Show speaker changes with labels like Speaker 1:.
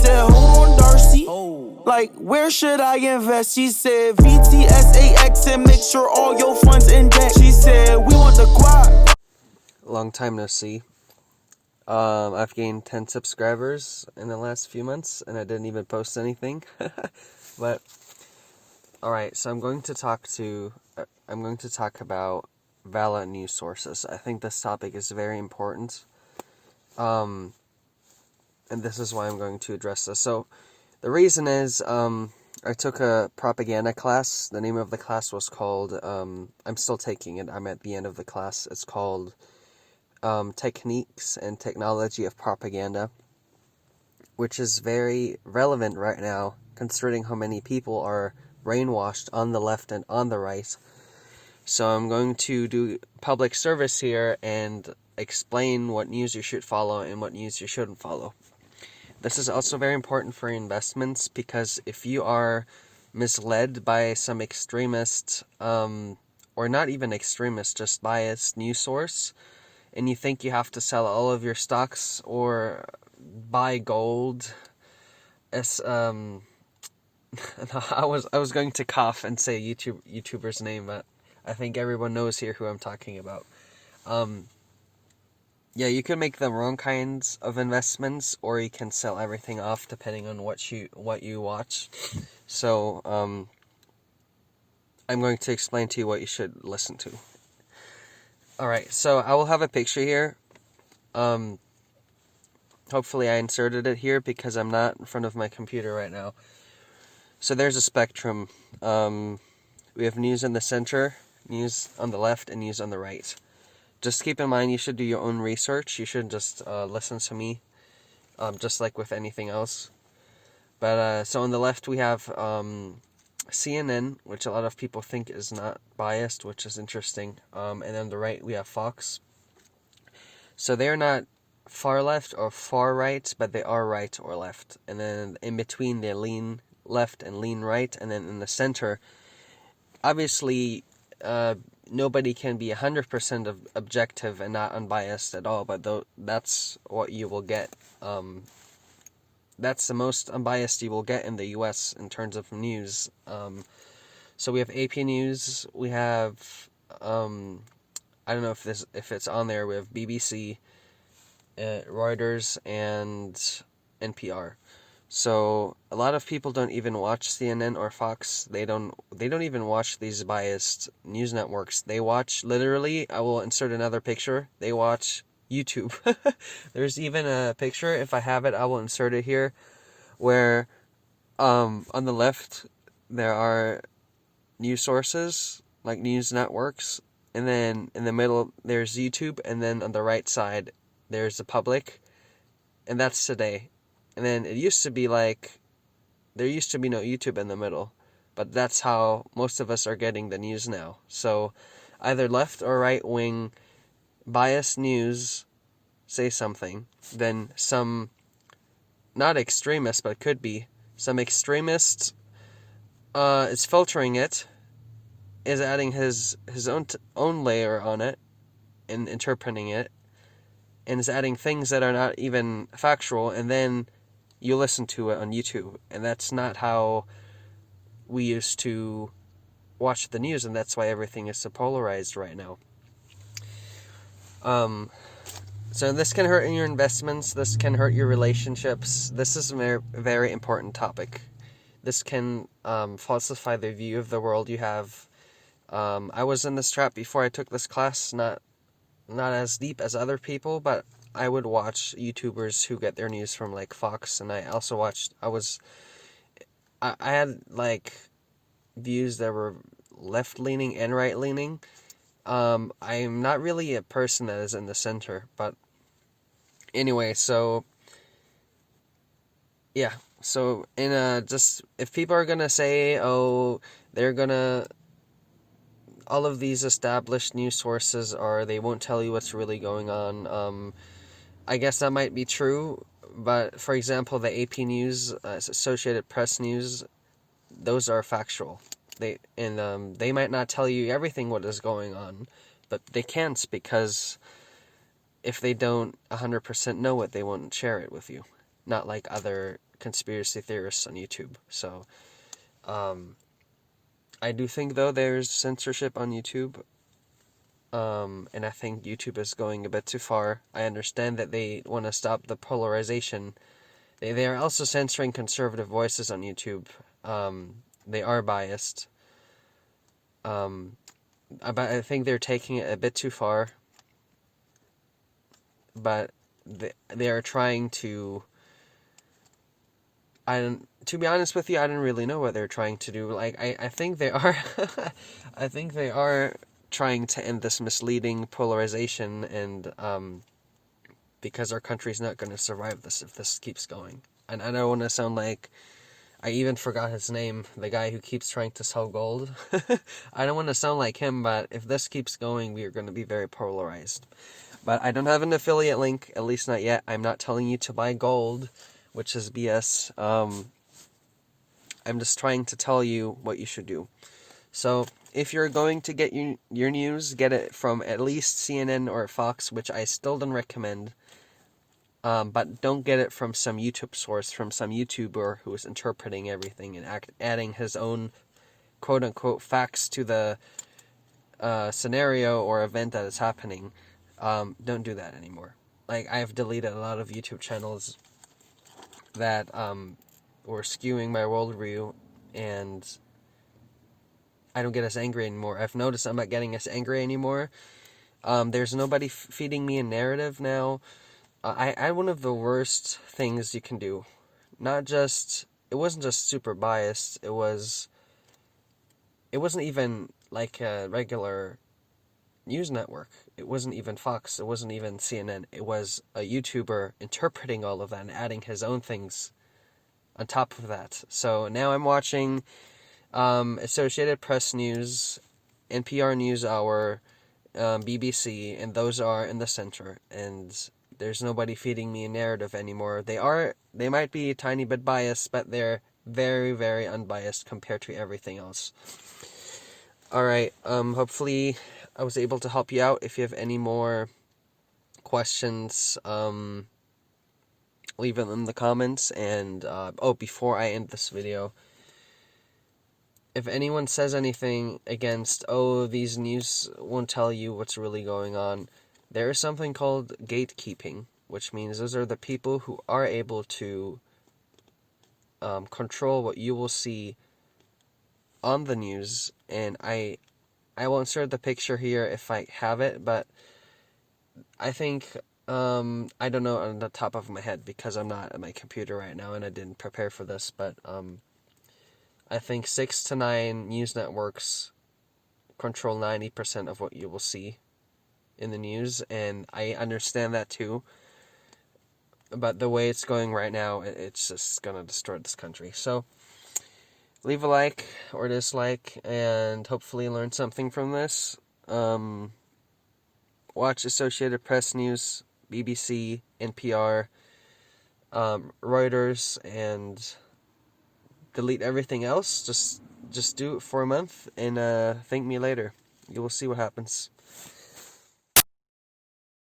Speaker 1: said, hold on, Darcy. Like, where should I invest? She said, VTSAX and make sure all your funds index. She said, we want the quad.
Speaker 2: Long time no see. I've gained 10 subscribers in the last few months, and I didn't even post anything. But, alright, so I'm going to talk about valid news sources. I think this topic is very important. And this is why I'm going to address this. So, the reason is, I took a propaganda class. The name of the class was called, I'm still taking it, I'm at the end of the class. It's called Techniques and Technology of Propaganda, which is very relevant right now, considering how many people are brainwashed on the left and on the right. So I'm going to do public service here and explain what news you should follow and what news you shouldn't follow. This is also very important for investments, because if you are misled by some extremist, or not even extremist, just biased news source, and you think you have to sell all of your stocks or buy gold, I was going to cough and say YouTuber's name, but I think everyone knows here who I'm talking about. Yeah, you can make the wrong kinds of investments, or you can sell everything off depending on what you watch. So, I'm going to explain to you what you should listen to. Alright, so I will have a picture here. Hopefully I inserted it here because I'm not in front of my computer right now. So there's a spectrum. We have news in the center, news on the left, and news on the right. Just keep in mind, you should do your own research. You shouldn't just listen to me, just like with anything else. But so on the left we have CNN, which a lot of people think is not biased, which is interesting. And on the right we have Fox. So they're not far left or far right, but they are right or left. And then in between they lean left and lean right. And then in the center, obviously, nobody can be 100% objective and not unbiased at all, but that's what you will get. That's the most unbiased you will get in the U.S. in terms of news. So we have AP News, we have, I don't know if it's on there, we have BBC, Reuters, and NPR. So a lot of people don't even watch CNN or Fox. They don't even watch these biased news networks. They watch, literally, I will insert another picture, they watch YouTube. There's even a picture, if I have it, I will insert it here, where on the left there are news sources, like news networks, and then in the middle there's YouTube, and then on the right side there's the public, and that's today. And then it used to be like, there used to be no YouTube in the middle, but that's how most of us are getting the news now. So either left or right wing biased news say something, then some, not extremists, but could be, some extremist is filtering it, is adding his own layer on it, and interpreting it, and is adding things that are not even factual, and then you listen to it on YouTube. And that's not how we used to watch the news, and that's why everything is so polarized right now. So this can hurt in your investments, this can hurt your relationships. This is a very, very important topic. This can falsify the view of the world you have. I was in this trap before I took this class, not as deep as other people, but I would watch YouTubers who get their news from like Fox, and I also watched, I had like views that were left-leaning and right-leaning. I'm not really a person that is in the center, but anyway, so yeah, so just, if people are gonna say, oh, they're gonna, all of these established news sources they won't tell you what's really going on, I guess that might be true, but for example, the AP News, Associated Press News, those are factual. They might not tell you everything what is going on, but they can't, because if they don't 100% know it, they won't share it with you. Not like other conspiracy theorists on YouTube. So, I do think, though, there's censorship on YouTube. And I think YouTube is going a bit too far. I understand that they want to stop the polarization. They are also censoring conservative voices on YouTube. They are biased. But I think they're taking it a bit too far. But they are trying to... To be honest with you, I don't really know what they're trying to do. Like, I think they are... I think they are trying to end this misleading polarization, and because our country's not going to survive this if this keeps going. And I don't want to sound like... I even forgot his name, the guy who keeps trying to sell gold. I don't want to sound like him, but if this keeps going, we are going to be very polarized. But I don't have an affiliate link, at least not yet. I'm not telling you to buy gold, which is BS. I'm just trying to tell you what you should do. So, if you're going to get your news, get it from at least CNN or Fox, which I still don't recommend. But don't get it from some YouTube source, from some YouTuber who is interpreting everything and adding his own quote-unquote facts to the scenario or event that is happening. Don't do that anymore. Like, I've deleted a lot of YouTube channels that were skewing my worldview, and I don't get as angry anymore. I've noticed I'm not getting as angry anymore. There's nobody feeding me a narrative now. I one of the worst things you can do. It wasn't just super biased. It wasn't even like a regular news network. It wasn't even Fox. It wasn't even CNN. It was a YouTuber interpreting all of that and adding his own things on top of that. So now I'm watching Associated Press News, NPR NewsHour, BBC, and those are in the center. And there's nobody feeding me a narrative anymore. They might be a tiny bit biased, but they're very, very unbiased compared to everything else. Alright, hopefully I was able to help you out. If you have any more questions, leave them in the comments. And, before I end this video, if anyone says anything against, these news won't tell you what's really going on, there is something called gatekeeping, which means those are the people who are able to control what you will see on the news. And I won't insert the picture here if I have it, but I think, I don't know on the top of my head because I'm not at my computer right now and I didn't prepare for this, but I think 6 to 9 news networks control 90% of what you will see in the news, and I understand that too. But the way it's going right now, it's just gonna destroy this country. So, leave a like or dislike, and hopefully learn something from this. Watch Associated Press News, BBC, NPR, Reuters, and delete everything else. Just do it for a month, and thank me later. You will see what happens.